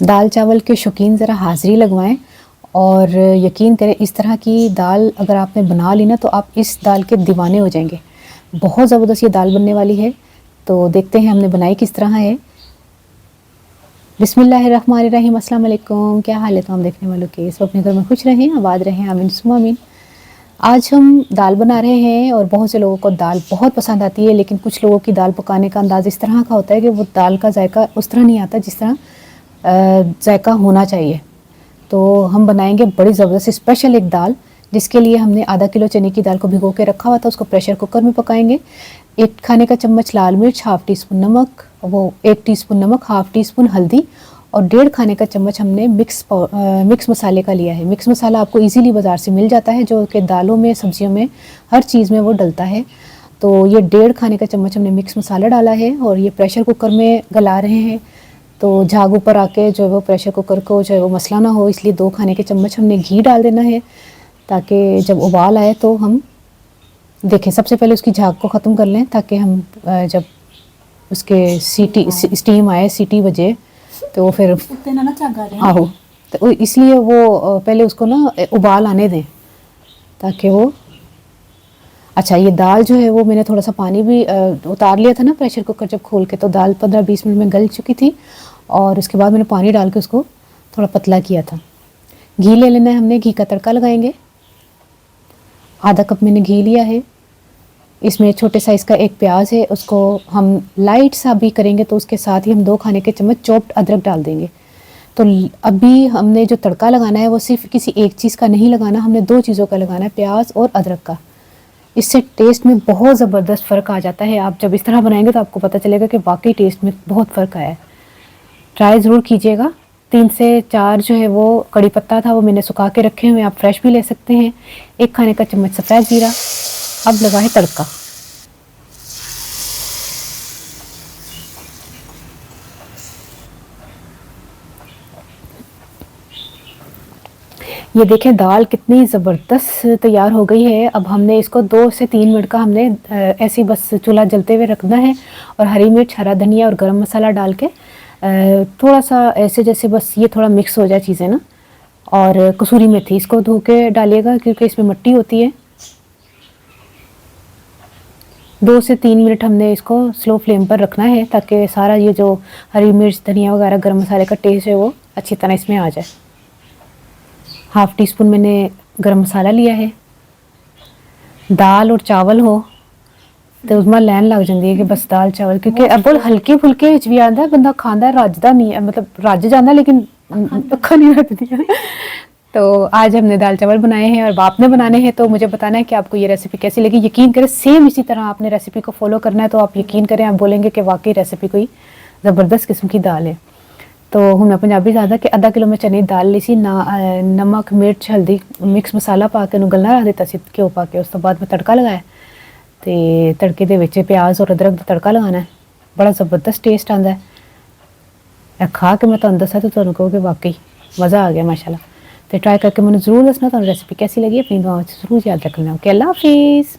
दाल चावल के शौकीन ज़रा हाज़िरी लगवाएं और यकीन करें इस तरह की दाल अगर आपने बना ली ना तो आप इस दाल के दीवाने हो जाएंगे। बहुत ज़बरदस्त ये दाल बनने वाली है। तो देखते हैं हमने बनाई किस तरह है। बिस्मिल्लाहिर्रहमानिर्रहीम, अस्सलाम वालेकुम। क्या हाल है तो हम देखने वालों के, सब अपने घर में खुश रहें, आबाद रहें, आमीन सुम्मा आमीन। आज हम दाल बना रहे हैं और बहुत से लोगों को दाल बहुत पसंद आती है, लेकिन कुछ लोगों की दाल पकाने का अंदाज़ इस तरह का होता है कि वो दाल का जायका उस तरह नहीं आता जिस तरह जायका होना चाहिए। तो हम बनाएंगे बड़ी ज़बरदस्त स्पेशल एक दाल, जिसके लिए हमने आधा किलो चने की दाल को भिगो के रखा हुआ था। उसको प्रेशर कुकर में पकाएंगे। 1 खाने का चम्मच लाल मिर्च, हाफ़ टी स्पून नमक, वो 1 टीस्पून नमक, हाफ़ टी स्पून हल्दी और 1.5 खाने का चम्मच हमने मिक्स मसाले का लिया है। मिक्स मसाला आपको इजीली बाज़ार से मिल जाता है, जो कि दालों में, सब्जियों में, हर चीज़ में वो डलता है। तो ये 1.5 खाने का चम्मच हमने मिक्स मसाला डाला है और ये प्रेशर कुकर में गला रहे हैं। तो झाग ऊपर आके जो है वो प्रेशर कुकर को जो है वो मसला ना हो, इसलिए 2 खाने के चम्मच हमने घी डाल देना है, ताकि जब उबाल आए तो हम देखें। सबसे पहले उसकी झाग को ख़त्म कर लें, ताकि हम जब उसके स्टीम आए, सीटी बजे, तो वो फिर आहो, तो इसलिए वो पहले उसको ना उबाल आने दें ताकि वो। अच्छा, ये दाल जो है वो मैंने थोड़ा सा पानी भी उतार लिया था ना प्रेशर कुकर जब खोल के, तो दाल 15-20 मिनट में गल चुकी थी और उसके बाद मैंने पानी डाल के उसको थोड़ा पतला किया था। घी ले लेना है हमने, घी का तड़का लगाएंगे। आधा कप मैंने घी लिया है। इसमें छोटे साइज़ का 1 प्याज है, उसको हम लाइट सा भी करेंगे तो उसके साथ ही हम 2 खाने के चम्मच चॉप्ड अदरक डाल देंगे। तो अभी हमने जो तड़का लगाना है वो सिर्फ किसी एक चीज़ का नहीं लगाना, हमने 2 चीज़ों का लगाना है, प्याज और अदरक का। इससे टेस्ट में बहुत ज़बरदस्त फ़र्क आ जाता है। आप जब इस तरह बनाएंगे तो आपको पता चलेगा कि वाकई टेस्ट में बहुत फ़र्क आया है। ट्राई ज़रूर कीजिएगा। 3 से 4 जो है वो कड़ी पत्ता था, वो मैंने सुखा के रखे हुए, आप फ्रेश भी ले सकते हैं। 1 खाने का चम्मच सफ़ेद ज़ीरा। अब लगा है तड़का। ये देखें दाल कितनी ज़बरदस्त तैयार हो गई है। अब हमने इसको 2 से 3 मिनट का हमने ऐसे बस चूल्हा जलते हुए रखना है और हरी मिर्च, हरा धनिया और गरम मसाला डाल के थोड़ा सा ऐसे जैसे बस ये थोड़ा मिक्स हो जाए चीज़ें ना। और कसूरी मेथी इसको धो के डालिएगा क्योंकि इसमें मिट्टी होती है। 2 से 3 मिनट हमने इसको स्लो फ्लेम पर रखना है ताकि सारा ये जो हरी मिर्च, धनिया वगैरह, गरम मसाले का टेस्ट है वो अच्छी तरह इसमें आ जाए। हाफ़ टी स्पून मैंने गरम मसाला लिया है। दाल और चावल हो तो उसमें लैन लग जाती है कि बस दाल चावल, क्योंकि अब हल्के फुल्के भी आता है, बंदा खांदा रजदा नहीं है, मतलब रज जाता लेकिन अखा नहीं रजदी है। तो आज हमने दाल चावल बनाए हैं और आपने बनाने हैं, तो मुझे बताना है कि आपको ये रेसिपी कैसी लगी। यकीन करें सेम इसी तरह आपने रेसिपी को फॉलो करना है, तो आप यकीन करें आप बोलेंगे कि वाकई रेसिपी कोई ज़बरदस्त किस्म की दाल है। तो हमने पंजाबी ज़्यादा कि आधा किलो में चने दाल ली सी ना, नमक मिर्च हल्दी मिक्स मसाला पा के गलना रख दिता सी घ्यो पा के। उस तो बाद में तड़का लगाया, तो तड़के दे विच प्याज और अदरक का तड़का लगाना है। बड़ा ज़बरदस्त टेस्ट आता है। खा के मैं तुहानू दसा तो तुहानू कहो कि वाकई मज़ा आ गया माशाल्लाह। तो ट्राई करके मैंने ज़रूर दसना तुहानू रेसिपी कैसी लगी। अपनी दुआओं च ज़रूर याद रखना। ओके, अल्लाह हाफिज़।